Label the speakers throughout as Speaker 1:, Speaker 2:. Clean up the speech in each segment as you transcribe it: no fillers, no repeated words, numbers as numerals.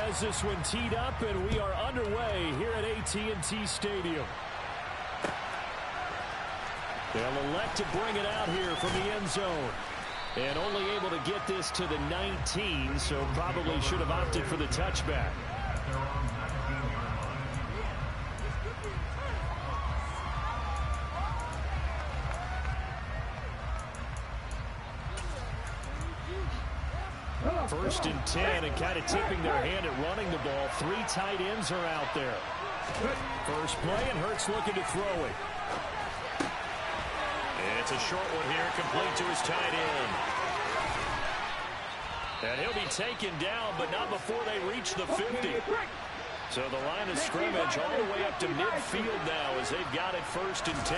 Speaker 1: has this one teed up, and we are underway here at AT&T Stadium. They'll elect to bring it out here from the end zone. And only able to get this to the 19, so probably should have opted for the touchback. First and 10, and kind of tipping their hand at running the ball. 3 tight ends are out there. First play, and Hurts looking to throw it. It's a short one here, complete to his tight end. And he'll be taken down, but not before they reach the 50. So the line of scrimmage all the way up to midfield now as they've got it first and 10.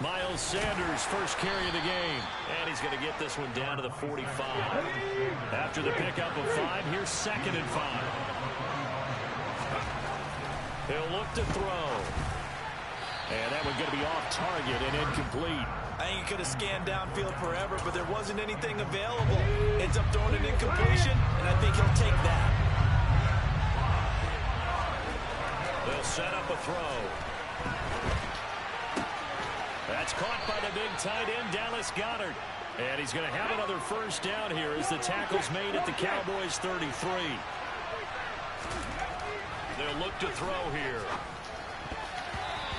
Speaker 1: Miles Sanders, first carry of the game. And he's going to get this one down to the 45. After the pickup of 5, here's second and 5. He'll look to throw. And that one's going to be off target and incomplete.
Speaker 2: I think he could have scanned downfield forever, but there wasn't anything available. Ends up throwing an incompletion, and I think he'll take that.
Speaker 1: They'll set up a throw. That's caught by the big tight end, Dallas Goedert. And he's going to have another first down here as the tackle's made at the Cowboys' 33. They'll look to throw here.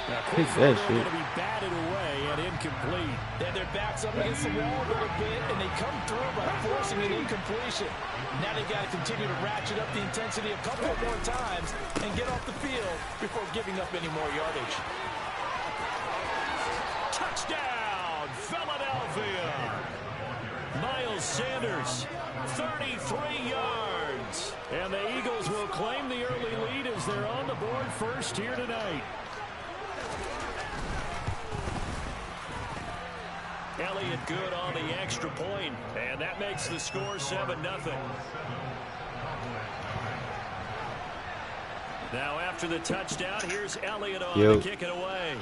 Speaker 1: Now, going to be batted away and incomplete.
Speaker 2: Yeah, their backs up against the wall a little bit, and they come through by forcing an incompletion. Now they've got to continue to ratchet up the intensity a couple more times and get off the field before giving up any more yardage.
Speaker 1: Touchdown, Philadelphia! Miles Sanders, 33 yards. And the Eagles will claim the early lead as they're on the board first here tonight. Elliott good on the extra point, and that makes the score 7-0. Now after the touchdown, here's Elliott on to kick it away.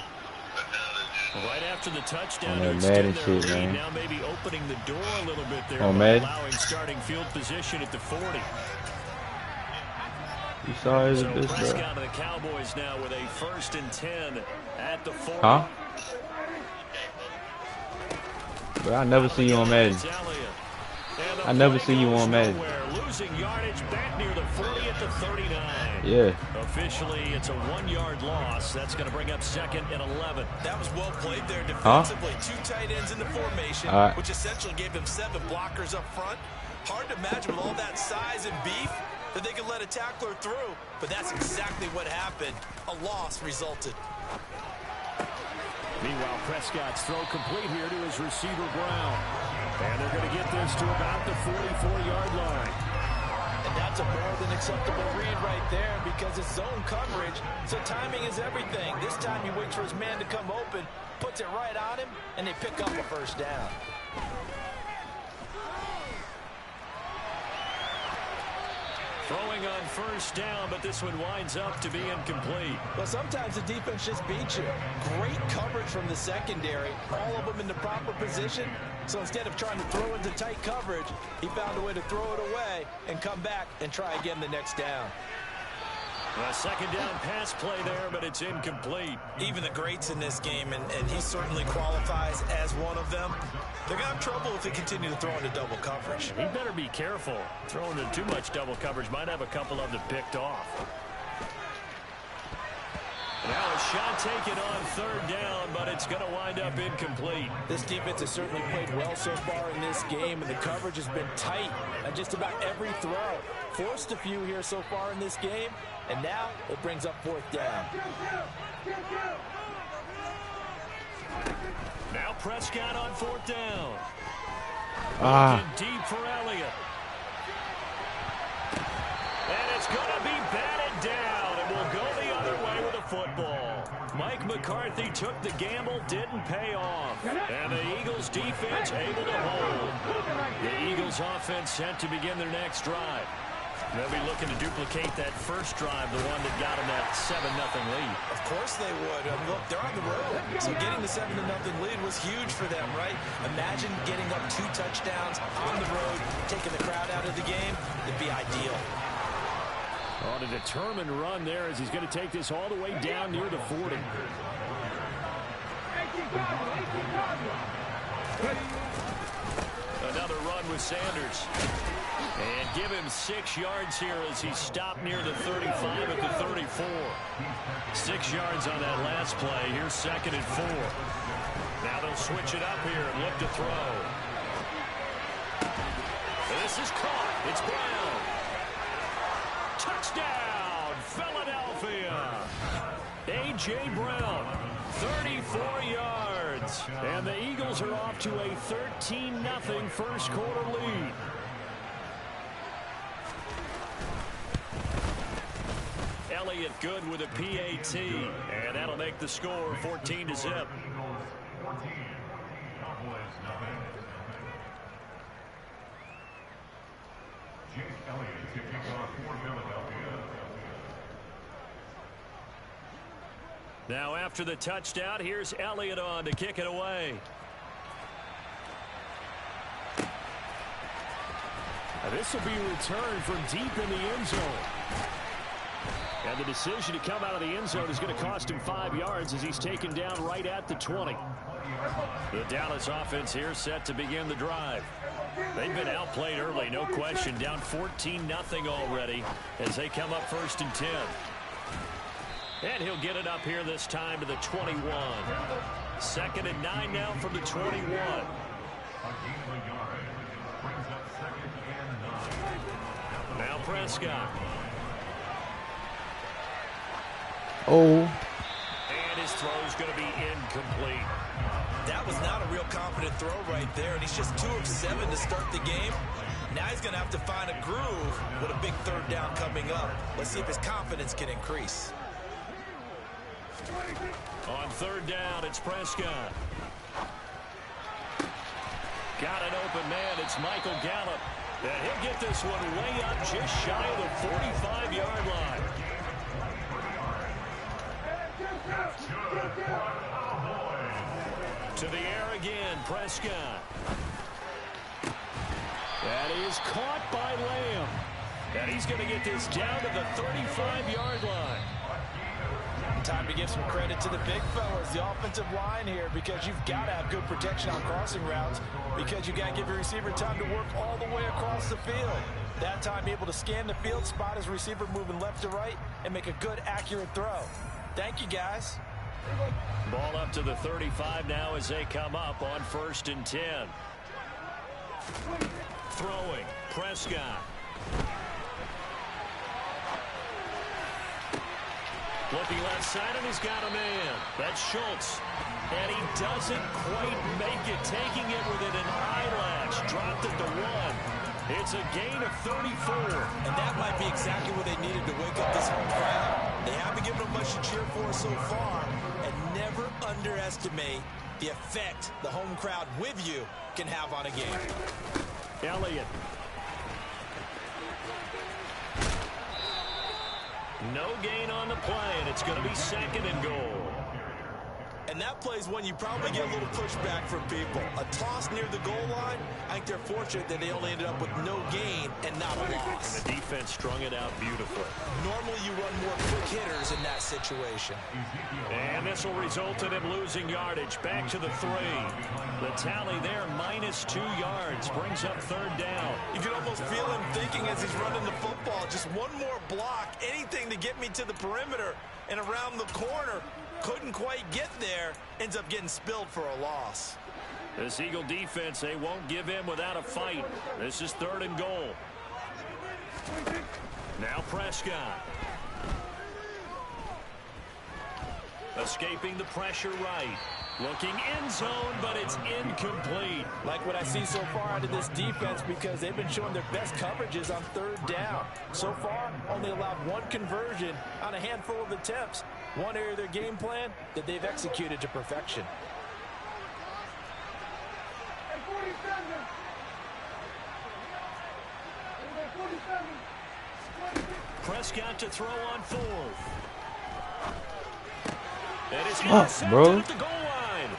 Speaker 1: Right after the touchdown, to extend their lead, now maybe opening the door a little bit there, allowing starting field position at the 40.
Speaker 3: You saw his
Speaker 1: so Prescott to the Cowboys now with a first and 10 at the 40.
Speaker 3: Huh? But I never see you on Madden. I never see you on Madden.
Speaker 1: Losing yardage back near the 40 at the 39.
Speaker 3: Yeah.
Speaker 1: Officially, it's a 1-yard loss. That's going to bring up second and 11.
Speaker 2: That was well played there defensively. 2 tight ends in the formation, which essentially gave them 7 blockers up front. Hard to imagine with all that size and beef that they could let a tackler through, but that's exactly what happened. A loss resulted.
Speaker 1: Meanwhile, Prescott's throw complete here to his receiver, Brown. And they're going to get this to about the 44-yard line.
Speaker 2: And that's a more than acceptable read right there because it's zone coverage, so timing is everything. This time he waits for his man to come open, puts it right on him, and they pick up a first down.
Speaker 1: Throwing on first down, but this one winds up to be incomplete.
Speaker 2: Well, sometimes the defense just beats you. Great coverage from the secondary, all of them in the proper position. So instead of trying to throw into tight coverage, he found a way to throw it away and come back and try again the next down.
Speaker 1: A second down pass play there, but it's incomplete.
Speaker 2: Even the greats in this game, and he certainly qualifies as one of them, they're going to have trouble if they continue to throw into double coverage.
Speaker 1: He better be careful. Throwing into too much double coverage might have a couple of them picked off. Now a shot taken on third down, but it's going to wind up incomplete.
Speaker 2: This defense has certainly played well so far in this game, and the coverage has been tight on just about every throw. Forced a few here so far in this game, and now it brings up fourth down.
Speaker 1: Now Prescott on fourth down. Deep for Elliott. And it's going to be batted down, and we'll go the other way with the football. Mike McCarthy took the gamble, didn't pay off. And the Eagles defense able to hold. The Eagles offense set to begin their next drive. They'll be looking to duplicate that first drive, the one that got them that 7-0 lead.
Speaker 2: Of course they would. Look, they're on the road. So getting the 7-0 lead was huge for them, right? Imagine getting up 2 touchdowns on the road, taking the crowd out of the game. It'd be ideal.
Speaker 1: On a determined run there as he's going to take this all the way down near the 40. Another run with Sanders. And give him 6 yards here as he stopped near the 35 at the 34. 6 yards on that last play. Here's 2nd and 4. Now they'll switch it up here and look to throw. This is caught. It's Brown. Touchdown, Philadelphia. A.J. Brown, 34 yards. And the Eagles are off to a 13-0 first quarter lead. Elliott good with a PAT. And that'll make the score 14-0. Now after the touchdown, here's Elliott on to kick it away. Now this will be returned from deep in the end zone. And the decision to come out of the end zone is going to cost him 5 yards as he's taken down right at the 20. The Dallas offense here set to begin the drive. They've been outplayed early, no question. Down 14-0 already as they come up 1st and 10. And he'll get it up here this time to the 21. 2nd and 9 now from the 21. Now Prescott.
Speaker 3: Oh.
Speaker 1: And his throw's going to be incomplete.
Speaker 2: That was not a real confident throw right there, and he's just 2 of 7 to start the game. Now he's going to have to find a groove with a big 3rd down coming up. Let's see if his confidence can increase.
Speaker 1: On 3rd down, it's Prescott. Got an open man. It's Michael Gallup. And he'll get this one way up just shy of the 45-yard line. To the air again, Prescott. That is caught by Lamb. And he's going to get this down to the 35-yard line.
Speaker 4: Time to give some credit to the big fellas, the offensive line here, because you've got to have good protection on crossing routes, because you got to give your receiver time to work all the way across the field. That time able to scan the field, spot his receiver moving left to right, and make a good, accurate throw. Thank you, guys.
Speaker 1: Ball up to the 35 now as they come up on 1st and 10. Throwing, Prescott. Looking left side, and he's got a man. That's Schultz. And he doesn't quite make it, taking it within an eyelash. Dropped at the 1. It's a gain of 34.
Speaker 2: And that might be exactly what they needed to wake up this home crowd. They haven't given them much to cheer for so far. And never underestimate the effect the home crowd with you can have on a game.
Speaker 1: Elliott. No gain on the play, and it's going to be 2nd and goal.
Speaker 2: And that play's one you probably get a little pushback from people. A toss near the goal line, I think they're fortunate that they only ended up with no gain and not a loss.
Speaker 1: And the defense strung it out beautifully.
Speaker 2: Normally you run more quick hitters in that situation.
Speaker 1: And this will result in him losing yardage. Back to the 3. The tally there, -2 yards. Brings up 3rd down.
Speaker 2: You can almost feel him thinking as he's running the football. Just one more block, anything to get me to the perimeter and around the corner. Couldn't quite get there. Ends up getting spilled for a loss.
Speaker 1: This Eagle defense, they won't give in without a fight. This is 3rd and goal. Now Prescott. Escaping the pressure right. Looking end zone, but it's incomplete.
Speaker 4: Like what I see so far out of this defense, because they've been showing their best coverages on 3rd down. So far, only allowed 1 conversion on a handful of attempts. One area of their game plan that they've executed to perfection.
Speaker 1: Prescott to throw on 4th. And it's
Speaker 3: bro.
Speaker 1: at the goal line.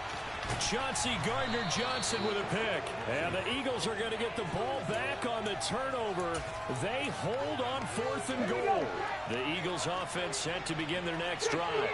Speaker 1: Chauncey Gardner-Johnson with a pick. And the Eagles are going to get the ball back on the turnover. They hold on 4th and goal. The Eagles offense set to begin their next drive.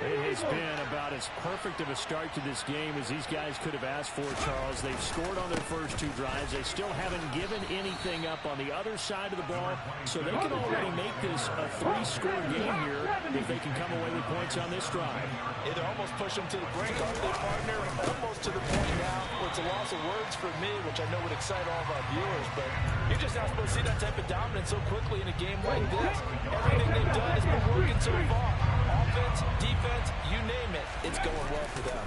Speaker 1: It has been about as perfect of a start to this game as these guys could have asked for, Charles. They've scored on their first 2 drives. They still haven't given anything up on the other side of the ball, so they can already make this a 3-score game here if they can come away with points on this drive.
Speaker 4: It'll almost push them to the brink, aren't they, partner? Almost to the point now where it's a loss of words for me, which I know would excite all of our viewers, but you're just not supposed to see that type of dominance so quickly in a game like this. Everything they've done has been working so far. Offense, defense, you name it, it's going well for them.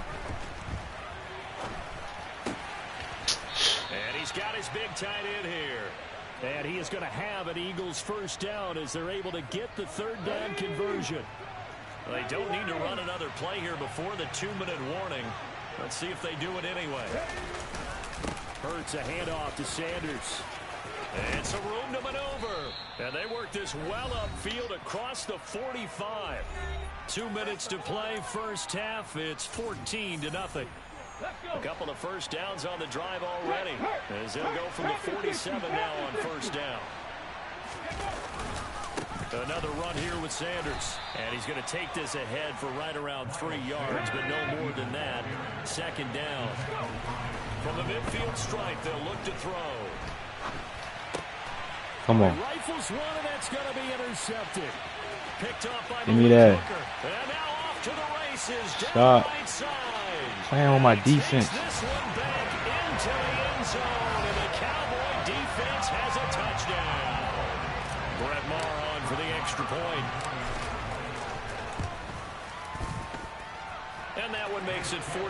Speaker 1: And he's got his big tight end here. And he is going to have an Eagles first down as they're able to get the 3rd down conversion. Well, they don't need to run another play here before the 2-minute warning. Let's see if they do it anyway. Hurts a handoff to Sanders. And some room to maneuver. And they work this well upfield across the 45. 2 minutes to play first half. It's 14-0. A couple of first downs on the drive already, as they'll go from the 47 now on first down. Another run here with Sanders, and he's going to take this ahead for right around 3 yards, but no more than that. 2nd down. From the midfield stripe, they'll look to throw.
Speaker 3: Come on.
Speaker 1: Rifles one, and that's going to be intercepted. Picked up by
Speaker 3: Give me that.
Speaker 1: And now off to the races.
Speaker 3: Stop.
Speaker 1: Right side.
Speaker 3: Playing on my defense.
Speaker 1: This one back into the end zone, and the Cowboy defense has a touchdown. Brett Maher on for the extra point. And that one makes it 14-7.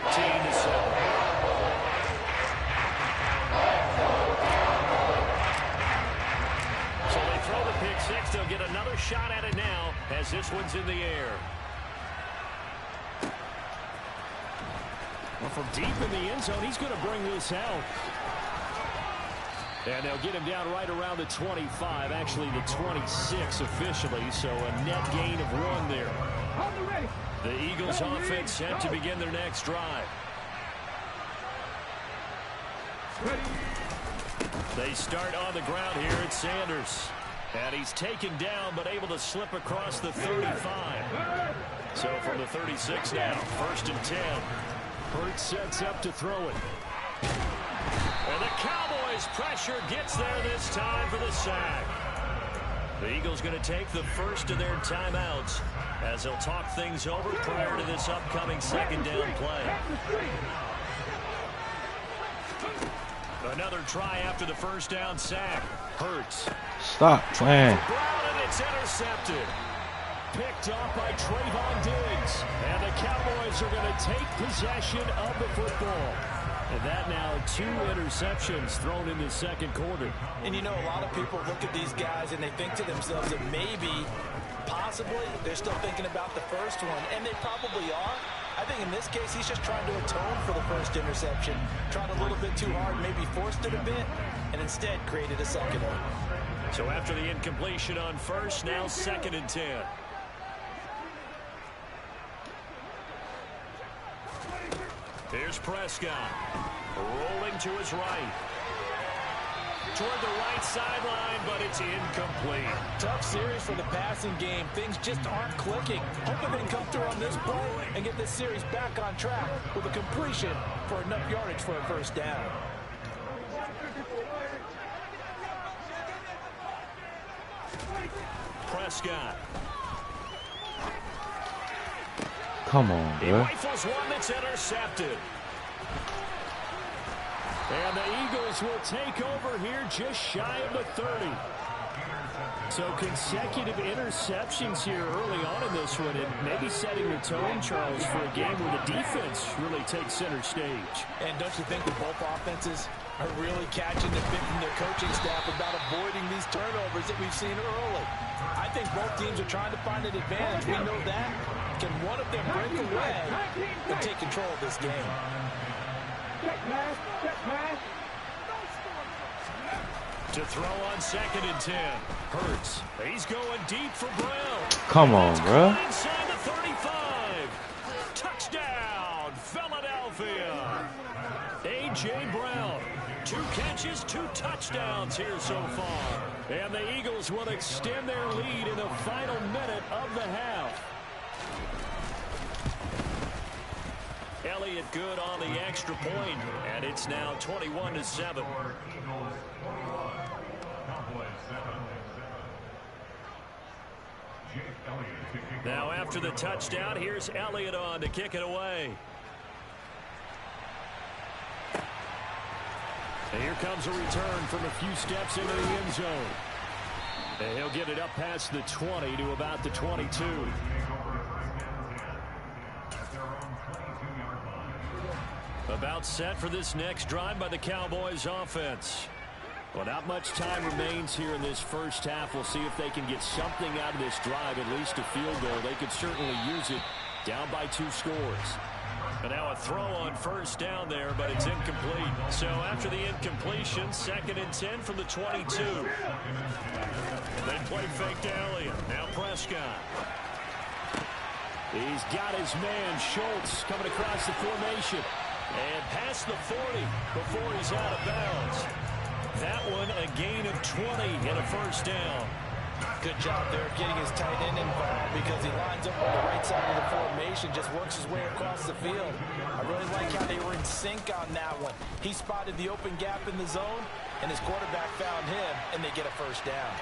Speaker 1: Throw the pick 6. They'll get another shot at it now as this one's in the air. Well, from deep in the end zone, he's going to bring this out. And they'll get him down right around the 25, actually the 26 officially, so a net gain of 1 there. The Eagles offense set to begin their next drive. They start on the ground here at Sanders. And he's taken down, but able to slip across the 35. So from the 36 now, 1st and 10. Hurts sets up to throw it. And the Cowboys' pressure gets there this time for the sack. The Eagles going to take the first of their timeouts as they'll talk things over prior to this upcoming 2nd down play. Another try after the first down sack. Hurts.
Speaker 3: Stop playing.
Speaker 1: Brown, and it's intercepted. Picked off by Trayvon Diggs. And the Cowboys are going to take possession of the football. And that now 2 interceptions thrown in the 2nd quarter.
Speaker 4: And you know, a lot of people look at these guys and they think to themselves that maybe, possibly, they're still thinking about the first one. And they probably are. I think in this case, he's just trying to atone for the first interception. Tried a little bit too hard, maybe forced it a bit, and instead created a 2nd one.
Speaker 1: So after the incompletion on first, now 2nd and 10. Here's Prescott. Rolling to his right. Toward the right sideline, but it's incomplete.
Speaker 4: Tough series for the passing game. Things just aren't clicking. Hoping they can come through on this play and get this series back on track with a completion for enough yardage for a first down.
Speaker 1: Prescott.
Speaker 3: Come on,
Speaker 1: He
Speaker 3: bro.
Speaker 1: rifles one that's intercepted. And the Eagles will take over here just shy of the 30. So consecutive interceptions here early on in this one, and maybe setting the tone, Charles, for a game where the defense really takes center stage.
Speaker 4: And don't you think that both offenses are really catching the bit from their coaching staff about avoiding these turnovers that we've seen early? I think both teams are trying to find an advantage. We know that. Can one of them break away and take control of this game?
Speaker 1: To throw on 2nd and 10. Hurts. He's going deep for Brown.
Speaker 3: Come on, bro.
Speaker 1: Inside the 35. Touchdown, Philadelphia. touchdowns here so far. And the Eagles will extend their lead in the final minute of the half. Elliott good on the extra point, and it's now 21-7. Now after the touchdown, here's Elliott on to kick it away. And here comes a return from a few steps into the end zone. And he'll get it up past the 20 to about the 22. About set for this next drive by the Cowboys offense. Well, not much time remains here in this first half. We'll see if they can get something out of this drive, at least a field goal. They could certainly use it, down by 2 scores. And now a throw on first down there, but it's incomplete. So after the incompletion, 2nd and 10 from the 22. They play fake to Elliott. Now Prescott. He's got his man, Schultz, coming across the formation. And past the 40 before he's out of bounds. That one a gain of 20 and a first down.
Speaker 4: Good job there getting his tight end involved because he lines up on the right side of the formation, just works his way across the field. I really like how they were in sync on that one. He spotted the open gap in the zone, and his quarterback found him, and they get a first down.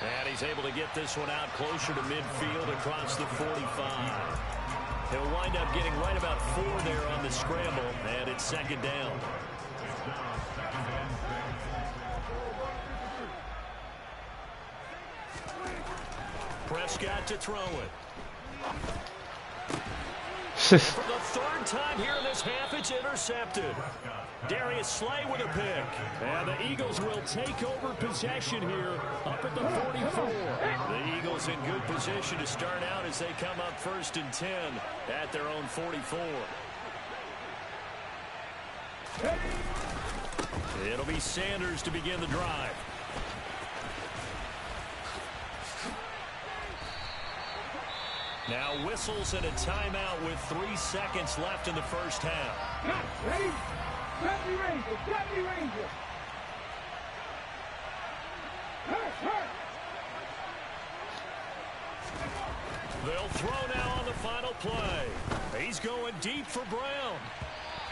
Speaker 1: And he's able to get this one out closer to midfield across the 45. He'll wind up getting right about 4 there on the scramble, and it's 2nd down. Prescott to throw it. For the 3rd time here in this half, it's intercepted. Darius Slay with a pick. And the Eagles will take over possession here up at the 44. The Eagles in good position to start out as they come up 1st and 10 at their own 44. It'll be Sanders to begin the drive. Now whistles and a timeout with 3 seconds left in the first half.
Speaker 5: Ready? Grab me Ranger. Grab me Ranger. Hurt.
Speaker 1: They'll throw now on the final play. He's going deep for Brown.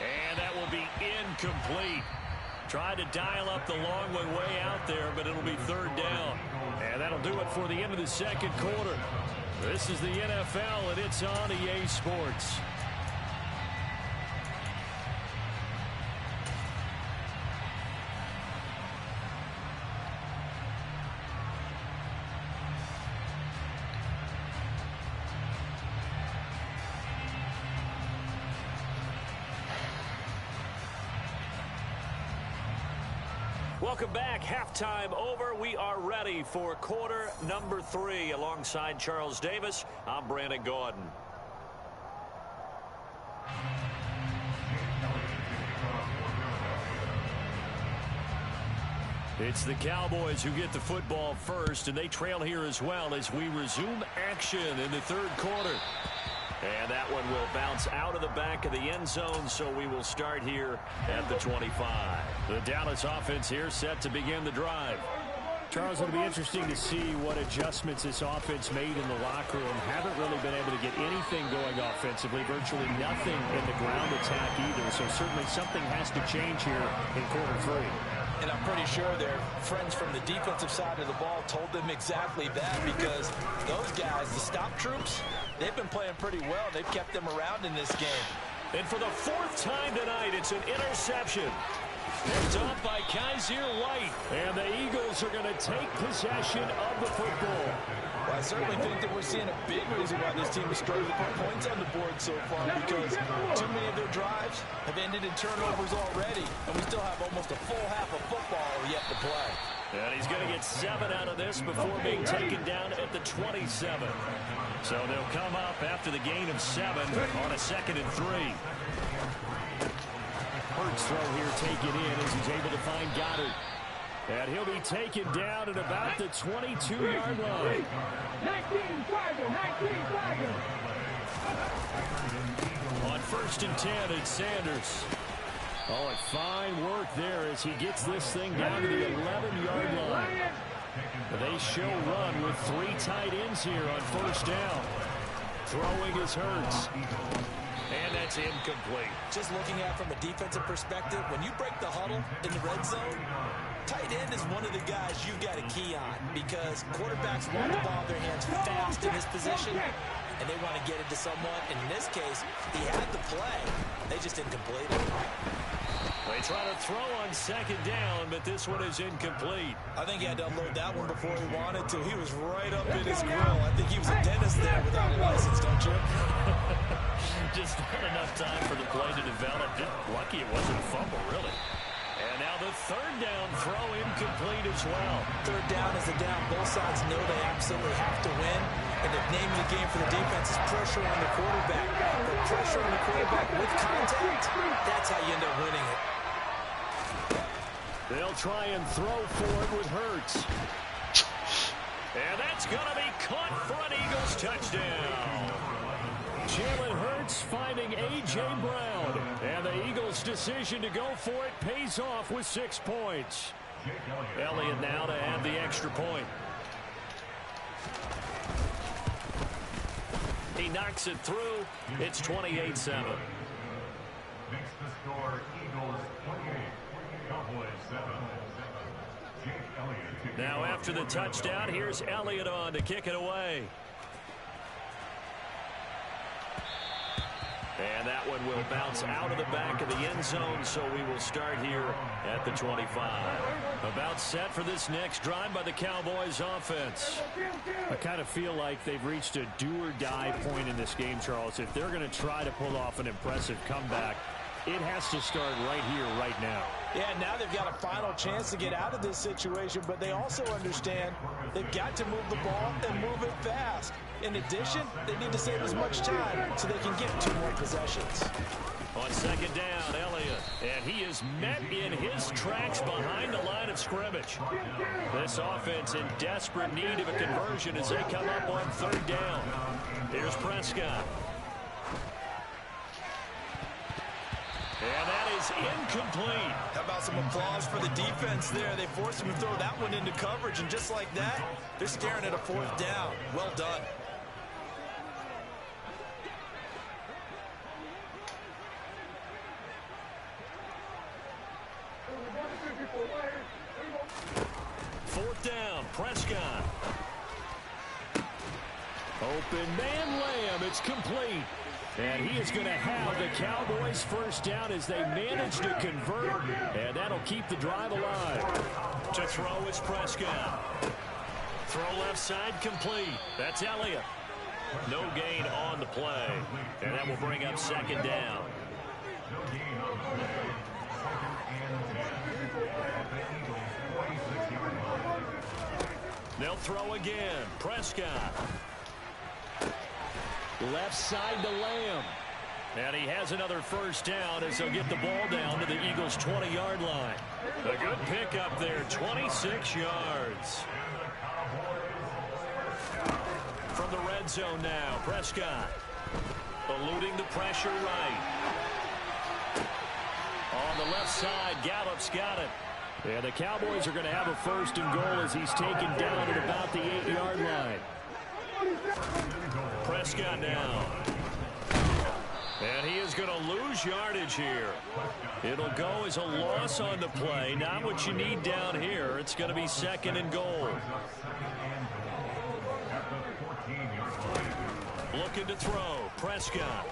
Speaker 1: And that will be incomplete. Tried to dial up the long way out there, but it'll be 3rd down. And that'll do it for the end of the 2nd quarter. This is the NFL, and it's on EA Sports. Welcome back. Halftime over. We are ready for quarter number 3. Alongside Charles Davis, I'm Brandon Gaudin. It's the Cowboys who get the football first, and they trail here as well as we resume action in the 3rd quarter. And that one will bounce out of the back of the end zone, so we will start here at the 25. The Dallas offense here set to begin the drive. Charles, it'll be interesting to see what adjustments this offense made in the locker room. Haven't really been able to get anything going offensively, virtually nothing in the ground attack either, so certainly something has to change here in quarter 3.
Speaker 4: And I'm pretty sure their friends from the defensive side of the ball told them exactly that, because those guys, the stop troops, they've been playing pretty well. They've kept them around in this game.
Speaker 1: And for the 4th time tonight, it's an interception. Picked off by Kaiser White. And the Eagles are going to take possession of the football.
Speaker 4: Well, I certainly think that we're seeing a big reason why this team has struggled to put points on the board so far, because too many of their drives have ended in turnovers already, and we still have almost a full half of football yet to play.
Speaker 1: And he's going to get 7 out of this before being taken down at the 27. So they'll come up after the gain of 7 on a 2nd and 3. Hurts throw here taken in as he's able to find Goddard. And he'll be taken down at about the 22-yard line.
Speaker 5: 19 Tiger.
Speaker 1: On 1st and 10, it's Sanders. Oh, and fine work there as he gets this thing down to the 11-yard line. They show run with 3 tight ends here on first down. Throwing is Hurts. And that's incomplete.
Speaker 4: Just looking at it from a defensive perspective, when you break the huddle in the red zone, tight end is one of the guys you've got to key on because quarterbacks want the ball in their hands fast in this position, and they want to get it to someone. And in this case, he had the play. They just didn't complete it.
Speaker 1: They try to throw on second down, but this one is incomplete.
Speaker 4: I think he had to unload that one before he wanted to. He was right up in his grill. I think he was a dentist there without a license, don't you?
Speaker 1: Just not enough time for the play to develop. Just lucky it wasn't a fumble, really. And now the third down throw incomplete as well.
Speaker 4: Third down is a down. Both sides know they absolutely have to win. And the name of the game for the defense is pressure on the quarterback. But pressure on the quarterback with contact, that's how you end up winning it.
Speaker 1: They'll try and throw for it with Hurts. And that's going to be caught for an Eagles touchdown. Jalen Hurts finding A.J. Brown. And the Eagles' decision to go for it pays off with 6 points. Elliott now to add the extra point. He knocks it through. It's 28-7.
Speaker 6: Makes the score Eagles 28, Cowboys 7.
Speaker 1: Now after the touchdown, here's Elliott on to kick it away. And that one will bounce out of the back of the end zone, so we will start here at the 25. About set for this next drive by the Cowboys offense.
Speaker 7: I kind of feel like they've reached a do-or-die point in this game, Charles. If they're going to try to pull off an impressive comeback, it has to start right here, right now.
Speaker 4: Yeah, now they've got a final chance to get out of this situation, but they also understand they've got to move the ball and move it fast. In addition, they need to save as much time so they can get 2 more possessions.
Speaker 1: On second down, Elliott, and he is met in his tracks behind the line of scrimmage. This offense in desperate need of a conversion as they come up on third down. Here's Prescott. And that is incomplete.
Speaker 4: How about some applause for the defense there? They forced him to throw that one into coverage, and just like that, they're staring at a 4th down. Well done.
Speaker 1: Fourth down, Prescott. Open man Lamb, it's complete. And he is going to have the Cowboys first down as they manage to convert. And that'll keep the drive alive. To throw is Prescott. Throw left side complete. That's Elliott. No gain on the play. And that will bring up second down. They'll throw again. Prescott. Left side to Lamb. And he has another first down as they'll get the ball down to the Eagles' 20-yard line. A good pickup there, 26 yards. From the red zone now, Prescott. Eluding the pressure right. On the left side, Gallup's got it. And the Cowboys are going to have a first and goal as he's taken down at about the 8-yard line. Prescott now. And he is going to lose yardage here. It'll go as a loss on the play. Not what you need down here. It's going to be second and goal. Looking to throw. Prescott.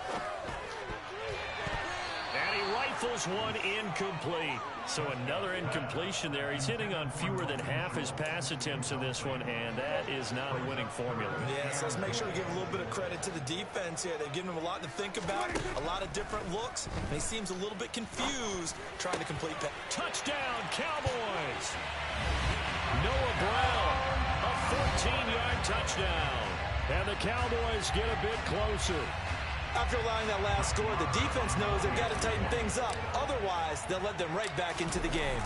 Speaker 1: And he rifles one incomplete. So another incompletion there. He's hitting on fewer than half his pass attempts in this one, and that is not a winning formula.
Speaker 4: Yes, let's make sure we give a little bit of credit to the defense here. They've given him a lot to think about, a lot of different looks, and he seems a little bit confused trying to complete that.
Speaker 1: Touchdown, Cowboys! Noah Brown, a 14-yard touchdown. And the Cowboys get a bit closer.
Speaker 4: After allowing that last score, the defense knows they've got to tighten things up. Otherwise, they'll let them right back into the game.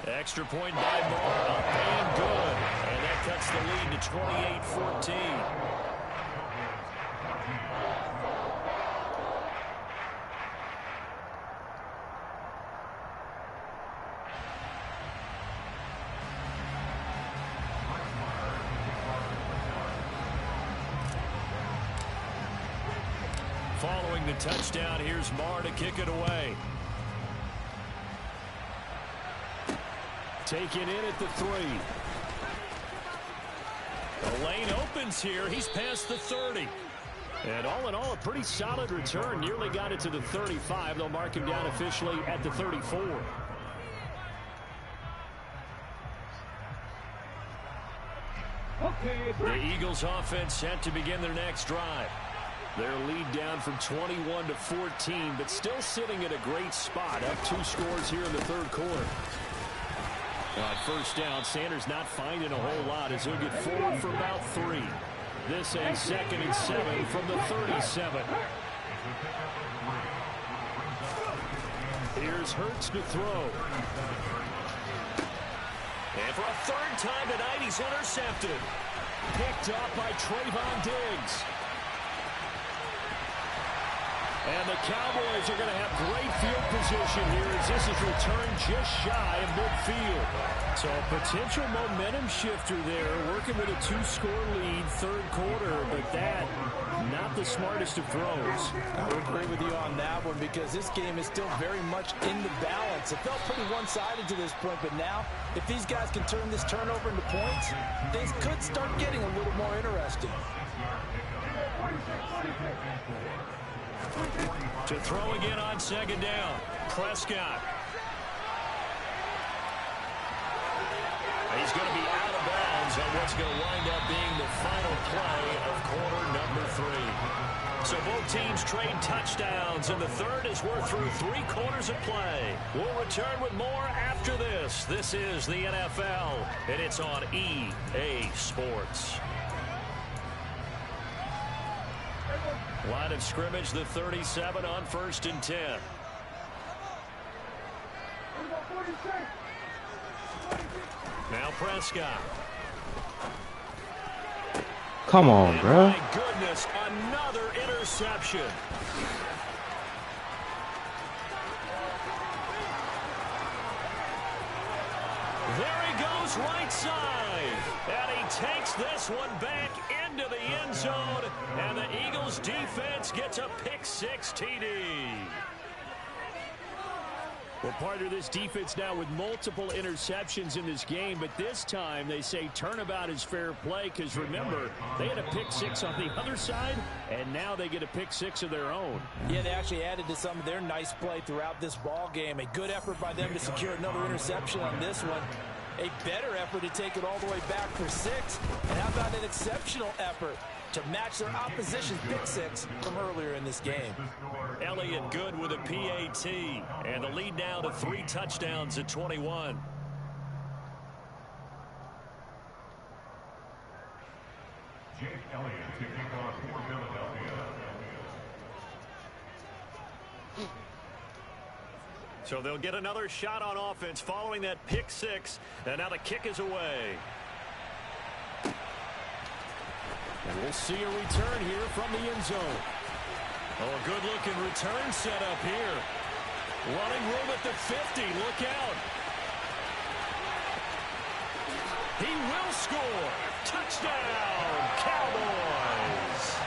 Speaker 1: Extra point by Moore, up and good. And that cuts the lead to 28-14. Following the touchdown, here's Marr to kick it away. Taken in at the 3. The lane opens here. He's past the 30. And all in all, a pretty solid return. Nearly got it to the 35. They'll mark him down officially at the 34. The Eagles offense set to begin their next drive. Their lead down from 21 to 14, but still sitting at a great spot. Up 2 scores here in the third quarter. On first down, Sanders not finding a whole lot as he'll get forward for about 3. This a 2nd and 7 from the 37. Here's Hurts to throw. And for a 3rd time tonight, he's intercepted. Picked up by Trayvon Diggs. And the Cowboys are going to have great field position here as this is returned just shy of midfield. So a potential momentum shifter there, working with a 2-score lead, third quarter, but that, not the smartest of throws.
Speaker 4: I would agree with you on that one because this game is still very much in the balance. It felt pretty one-sided to this point, but now, if these guys can turn this turnover into points, things could start getting a little more interesting.
Speaker 1: To throw again on 2nd down, Prescott. He's going to be out of bounds on what's going to wind up being the final play of quarter number 3. So both teams trade touchdowns, and the third as we're through 3 quarters of play. We'll return with more after this. This is the NFL, and it's on EA Sports. Line of scrimmage, the 37 on 1st and 10. Now Prescott.
Speaker 3: Come on, bro.
Speaker 1: My goodness, another interception. There he goes right side. And he takes this one back into the end zone. And the Eagles defense gets a pick-6 TD. Well, part of this defense now with multiple interceptions in this game, but this time they say turnabout is fair play because, remember, they had a pick-6 on the other side, and now they get a pick-6 of their own.
Speaker 4: Yeah, they actually added to some of their nice play throughout this ball game. A good effort by them to secure another interception on this one. A better effort to take it all the way back for 6. And how about an exceptional effort to match their opposition's pick-6 from earlier in this game.
Speaker 1: Elliott good with a PAT, and the lead now to 3 touchdowns at 21.
Speaker 6: Jake Elliott to kick off for Philadelphia.
Speaker 1: So they'll get another shot on offense following that pick-6, and now the kick is away. And we'll see a return here from the end zone. Oh, a good-looking return set up here. Running room at the 50. Look out. He will score. Touchdown, Cowboys.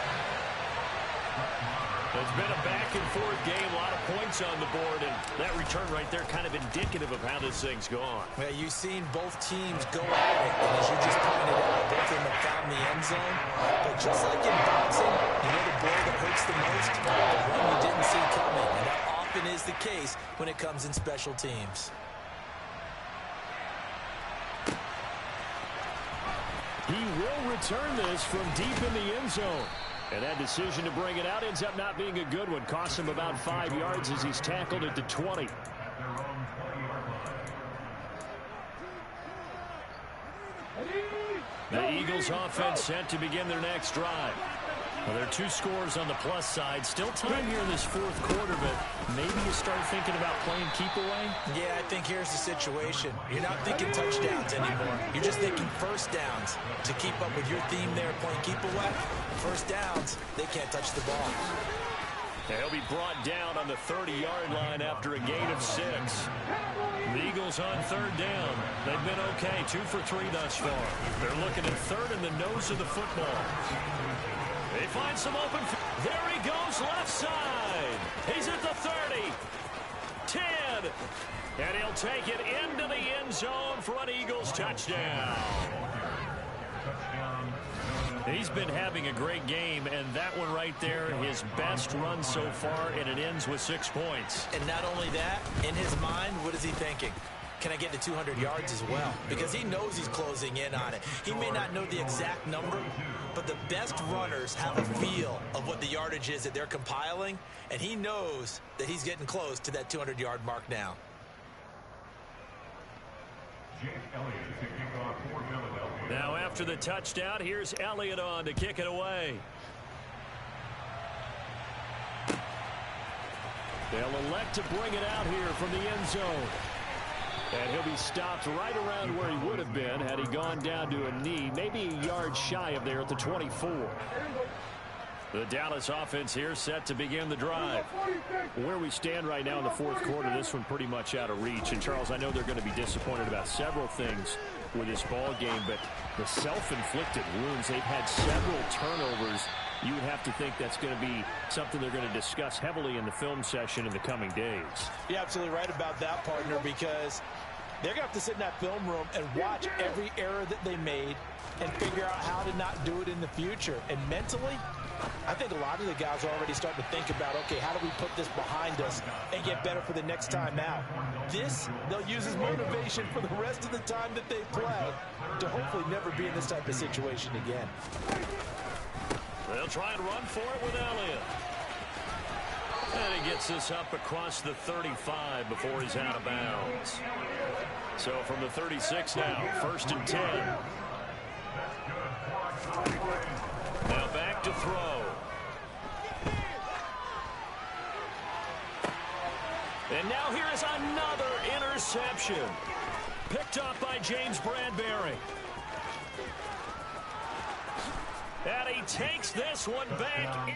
Speaker 1: It's been a back-and-forth game, a lot of points on the board, and that return right there kind of indicative of how this thing's gone.
Speaker 4: Well, you've seen both teams go at it, and as you just pointed out, both of them have found the end zone. But just like in boxing, you know the blow that hurts the most? The one you didn't see coming, and that often is the case when it comes in special teams.
Speaker 1: He will return this from deep in the end zone. And that decision to bring it out ends up not being a good one. Costs him about 5 yards as he's tackled at the 20. The Eagles offense set to begin their next drive. Well, there are 2 scores on the plus side. Still time here in this fourth quarter, but maybe you start thinking about playing keep away?
Speaker 4: Yeah, I think here's the situation. You're not thinking touchdowns anymore. You're just thinking first downs. To keep up with your theme there, playing keep away, first downs, they can't touch the ball.
Speaker 1: And he'll be brought down on the 30-yard line after a gain of 6. The Eagles on third down. They've been okay, 2 for 3 thus far. They're looking at third in the nose of the football. They find some open. There he goes, left side. He's at the 30. 10. And he'll take it into the end zone for an Eagles touchdown. He's been having a great game, and that one right there, his best run so far, and it ends with 6 points.
Speaker 2: And not only that, in his mind, what is he thinking? Can I get to 200 yards as well? Because he knows he's closing in on it. He may not know the exact number, but the best runners have a feel of what the yardage is that they're compiling, and he knows that he's getting close to that 200-yard mark now.
Speaker 1: Now after the touchdown, here's Elliott on to kick it away. They'll elect to bring it out here from the end zone. And he'll be stopped right around where he would have been had he gone down to a knee, maybe a yard shy of there at the 24. The Dallas offense here set to begin the drive. Where we stand right now in the fourth quarter, this one pretty much out of reach. And, Charles, I know they're going to be disappointed about several things with this ball game, but the self-inflicted wounds, they've had several turnovers. You would have to think that's going to be something they're going to discuss heavily in the film session in the coming days.
Speaker 4: You're absolutely right about that, partner, because they're going to have to sit in that film room and watch every error that they made and figure out how to not do it in the future. And mentally, I think a lot of the guys are already starting to think about, okay, how do we put this behind us and get better for the next time out? This, they'll use as motivation for the rest of the time that they play to hopefully never be in this type of situation again.
Speaker 1: They'll try and run for it with Elliott. And he gets this up across the 35 before he's out of bounds. So from the 36 now, 1st and 10. Now back to throw. And now here is another interception. Picked up by James Bradbury. And he takes this one back.